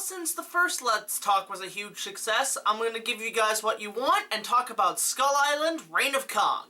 since the first Let's Talk was a huge success, I'm going to give you guys what you want and talk about Skull Island: Reign of Kong.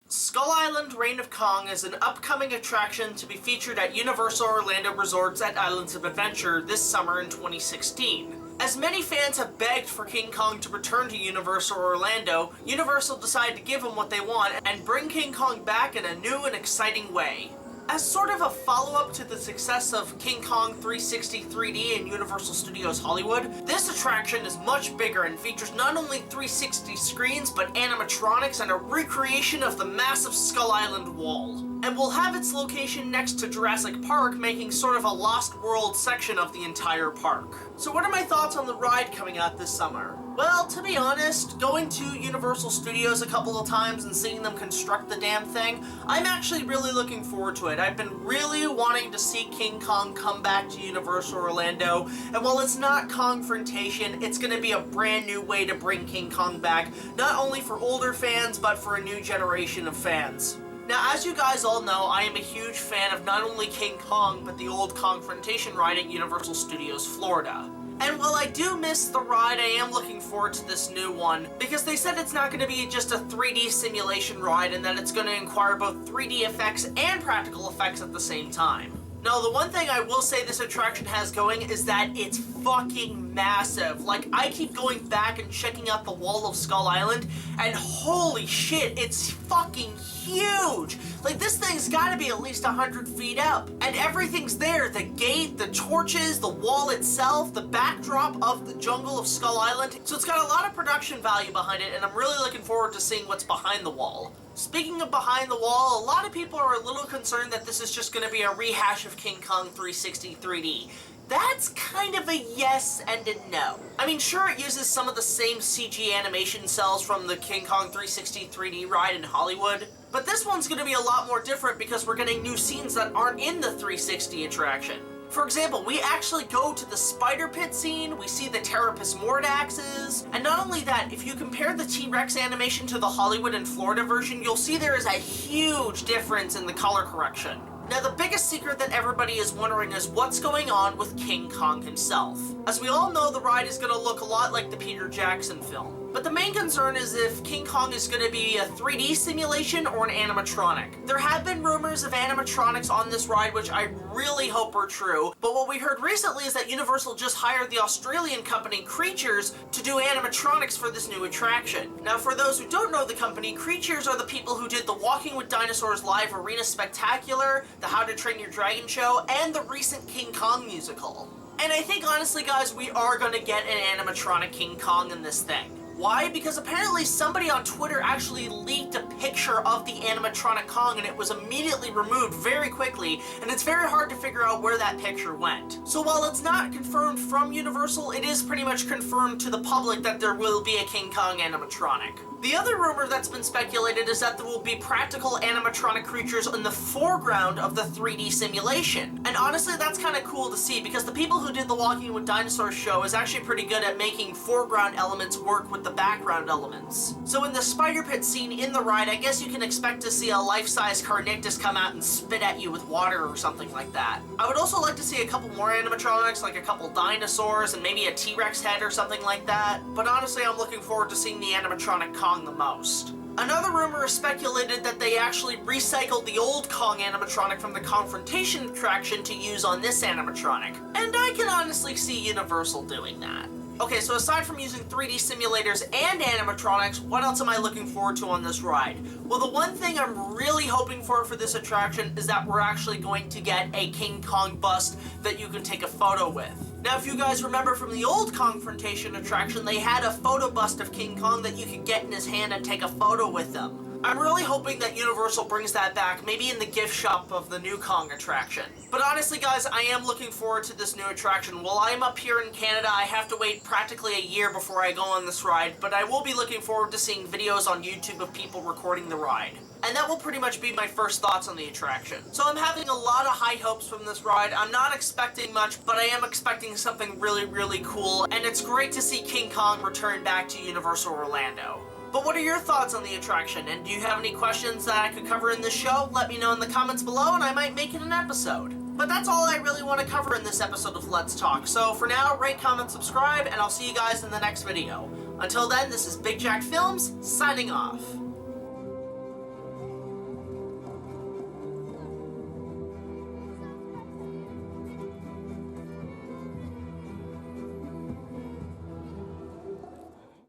Skull Island: Reign of Kong is an upcoming attraction to be featured at Universal Orlando Resorts at Islands of Adventure this summer in 2016. As many fans have begged for King Kong to return to Universal Orlando, Universal decided to give them what they want and bring King Kong back in a new and exciting way. As sort of a follow-up to the success of King Kong 360 3D in Universal Studios Hollywood, this attraction is much bigger and features not only 360 screens, but animatronics and a recreation of the massive Skull Island wall. And will have its location next to Jurassic Park, making sort of a Lost World section of the entire park. So what are my thoughts on the ride coming out this summer? Well, to be honest, going to Universal Studios a couple of times and seeing them construct the damn thing, I'm actually really looking forward to it. I've been really wanting to see King Kong come back to Universal Orlando, and while it's not Kongfrontation, it's going to be a brand new way to bring King Kong back, not only for older fans, but for a new generation of fans. Now, as you guys all know, I am a huge fan of not only King Kong, but the old Kongfrontation ride at Universal Studios Florida. And while I do miss the ride, I am looking forward to this new one, because they said it's not going to be just a 3D simulation ride and that it's going to require both 3D effects and practical effects at the same time. Now, the one thing I will say this attraction has going is that it's fucking massive. Like, I keep going back and checking out the wall of Skull Island, and holy shit, it's fucking huge! Like, this thing's gotta be at least 100 feet up. And everything's there. The gate, the torches, the wall itself, the backdrop of the jungle of Skull Island. So it's got a lot of production value behind it, and I'm really looking forward to seeing what's behind the wall. Speaking of behind the wall, a lot of people are a little concerned that this is just going to be a rehash of King Kong 360 3D. That's kind of a yes and a no. I mean, sure, it uses some of the same CG animation cells from the King Kong 360 3D ride in Hollywood, but this one's going to be a lot more different because we're getting new scenes that aren't in the 360 attraction. For example, we actually go to the spider pit scene, we see the Terrapus Mordaxes, and not only that, if you compare the T-Rex animation to the Hollywood and Florida version, you'll see there is a huge difference in the color correction. Now, the biggest secret that everybody is wondering is what's going on with King Kong himself. As we all know, the ride is going to look a lot like the Peter Jackson film. But the main concern is if King Kong is going to be a 3D simulation or an animatronic. There have been rumors of animatronics on this ride, which I really hope are true, but what we heard recently is that Universal just hired the Australian company Creatures to do animatronics for this new attraction. Now, for those who don't know the company, Creatures are the people who did the Walking with Dinosaurs Live Arena Spectacular, the How to Train Your Dragon show, and the recent King Kong musical. And I think, honestly, guys, we are going to get an animatronic King Kong in this thing. Why? Because apparently somebody on Twitter actually leaked a picture of the animatronic Kong and it was immediately removed very quickly, and it's very hard to figure out where that picture went. So while it's not confirmed from Universal, it is pretty much confirmed to the public that there will be a King Kong animatronic. The other rumor that's been speculated is that there will be practical animatronic creatures in the foreground of the 3D simulation. And honestly, that's kind of cool to see because the people who did the Walking with Dinosaurs show is actually pretty good at making foreground elements work with the background elements. So in the spider pit scene in the ride, I guess you can expect to see a life-size Carnictus come out and spit at you with water or something like that. I would also like to see a couple more animatronics, like a couple dinosaurs and maybe a T-Rex head or something like that. But honestly, I'm looking forward to seeing the animatronic Kong the most. Another rumor is speculated that they actually recycled the old Kong animatronic from the Kongfrontation attraction to use on this animatronic. And I can honestly see Universal doing that. Okay, so aside from using 3D simulators and animatronics, what else am I looking forward to on this ride? Well, the one thing I'm really hoping for this attraction is that we're actually going to get a King Kong bust that you can take a photo with. Now, if you guys remember from the old Kongfrontation attraction, they had a photo bust of King Kong that you could get in his hand and take a photo with him. I'm really hoping that Universal brings that back, maybe in the gift shop of the new Kong attraction. But honestly, guys, I am looking forward to this new attraction. While I'm up here in Canada, I have to wait practically a year before I go on this ride, but I will be looking forward to seeing videos on YouTube of people recording the ride. and that will pretty much be my first thoughts on the attraction. So I'm having a lot of high hopes from this ride. I'm not expecting much, but I am expecting something really, really cool, and it's great to see King Kong return back to Universal Orlando. But what are your thoughts on the attraction, and do you have any questions that I could cover in this show? Let me know in the comments below, and I might make it an episode. But that's all I really want to cover in this episode of Let's Talk. So for now, rate, comment, subscribe, and I'll see you guys in the next video. Until then, this is BigJackFilms, signing off.